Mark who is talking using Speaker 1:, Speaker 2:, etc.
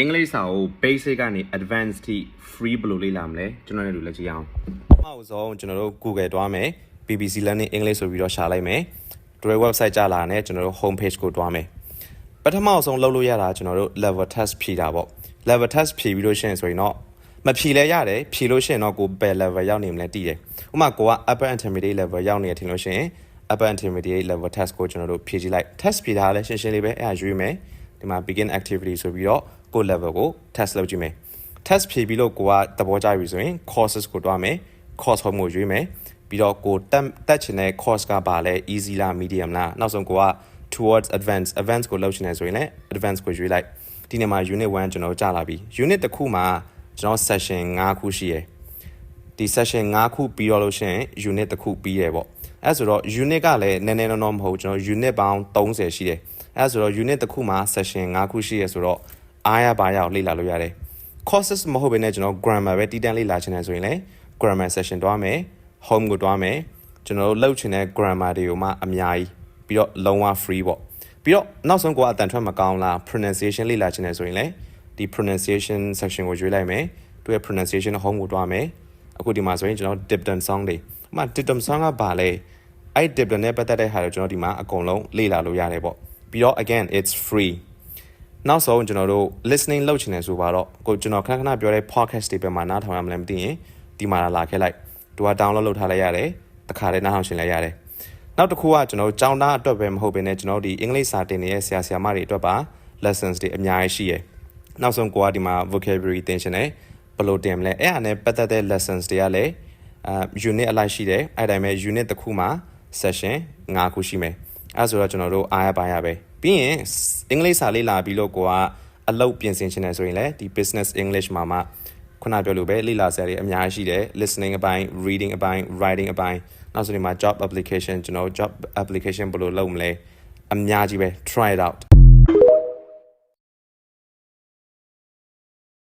Speaker 1: English စာကို basic ကနေ advanced ထိ free ဘယ်လိုလေ့လာမလဲကျွန်တော်တို့လက်ကြည့်အောင်နောက်ဆုံးကျွန်တော်တို့ Google တွားမယ် BBC Learning English ဆိုပြီးတော့ရှာလိုက်မယ်ဒီ website ကြလာတယ်ကျွန်တော်တို့ home page ကိုတွားမယ်ပထမဆုံးလုပ်လို့ရတာကျွန်တော်တို့ level test ဖြေတာပေါ့ level test ဖြေပြီးလို့ရှိရင်ဆိုရင်တော့မဖြေလဲရတယ်ဖြေလို့ရှိရင်တော့ကိုဘယ် level ရောက်နေမလဲတည်တယ်ဥပမာကိုက upper intermediate level ရောက်နေတယ်ထင်လို့ရှိရင် upper intermediate level test ကိုကျွန်တော်တို့ဖြေကြည့်လိုက် test ဖြေထားလဲရှင်းရှင်းလေးပဲအဲ့ဒါရွေးမယ်ဒီမှာ begin activity ဆိုပြီးတော့ကို level ကို test လုပ်ကြည့်မယ် test ဖြေပြီးလို့ကိုကသဘောကျပြီဆိုရင် courses ကိုတွားမယ် course home ကိုရွေးမယ်ပြီးတော့ကိုတက်ချင်တဲ့ course ကပါလဲ easy လား medium လားနောက်ဆုံးကိုက towards advance ကိုလုပ်ချင်တယ်ဆိုရင်လည်း advance ကိုရွေးလိုက်ဒီနေ့မှာ unit 1ကျွန်တော်ကြာလာပြီ unit တစ်ခုမှာကျွန်တော် session 5ခုရှိရယ်ဒီ session 5ခုပြီးတော့လို့ရှိရင် unit တစ်ခုပြီးရယ်ပေါ့အဲဆိုတော့ unit ကလည်းနည်းနည်းတော့မဟုတ်ကျွန်တော် unit ပေါင်း30ရှိတယ်အဲဆိုတော့ unit တစ်ခုမှာ session 5ခုရှိရယ်ဆိုတော့အားရပါရအောင်လေ့လာလို့ရတယ် courses မဟုတ်ဘဲနဲ့ကျွန်တော် grammar ပဲတည်တံ့လေ့လာချင်တယ်ဆိုရင်လည်း grammar session တွားမယ် home ကိုတွားမယ်ကျွန်တော်တို့လုပ်ချင်တဲ့ grammar တွေကိုမှအများကြီးပြီးတော့လုံးဝ free ပေါ့ပြီးတော့နောက်ဆုံးကိုအတန်ထွက်မကောင်းလား pronunciation လေ့လာချင်တယ်ဆိုရင်လည်းဒီ pronunciation section ကိုရွေးလိုက်မယ်သူရဲ့ pronunciation home ကိုတွားမယ်အခုဒီမှာဆိုရင်ကျွန်တော် dictum song တွေဥပမာ dictum song ကဘာလဲအဲ့ dictum နဲ့ပတ်သက်တဲ့ဟာတွေကျွန်တော်ဒီမှာအကုန်လုံးလေ့လာလို့ရတယ်ပေါ့ပြီးတော့ again it's free နောက်ဆုံးကျွန်တော်တို့ listening လုပ်ချင်တယ်ဆိုပါတော့ကိုကျွန်တော်ခဏပြောတဲ့ podcast တွေပဲမှာနားထောင်ရမလဲမသိရင်ဒီမှာလာခဲ့လိုက်သူက download လုပ်ထားလိုက်ရတယ်တစ်ခါတည်းနားထောင်ရှင်လိုက်ရတယ်နောက်တစ်ခုကကျွန်တော်တို့ကျောင်းသားအတွက်ပဲမဟုတ်ဘဲနဲ့ကျွန်တော်ဒီအင်္ဂလိပ်စာတင်နေတဲ့ဆရာဆရာမတွေအတွက်ပါ lessons တွေအများကြီးရှိရယ်နောက်ဆုံးကိုကဒီမှာ vocabulary သင်ရှင်တယ်ဘယ်လိုတင်မလဲအဲ့ဒါနဲ့ပတ်သက်တဲ့ lessons တွေကလည်းunit အလိုက်ရှိတယ်အဲ့ဒါပေမဲ့ unit တစ်ခုမှာ session 5ခုရှိမယ်အဲ့ဆိုတော့ကျွန်တော်တို့အားရပါရပဲပြီးရင်အင်္ဂလိပ်စာလေ့လာပြီးလို့ကိုကအလုပ်ပြင်ဆင်ချင်တယ်ဆိုရင်လည်းဒီ business English မှာမှခုနပြောလို့ပဲလေ့လာစရာတွေအများကြီးရှိတယ် listening အပိုင်း reading အပိုင်း writing အပိုင်းနောက်ဆိုဒီမှာ job application ကျွန်တော် job application ဘယ်လိုလုပ်မလဲအများကြီးပဲ try it out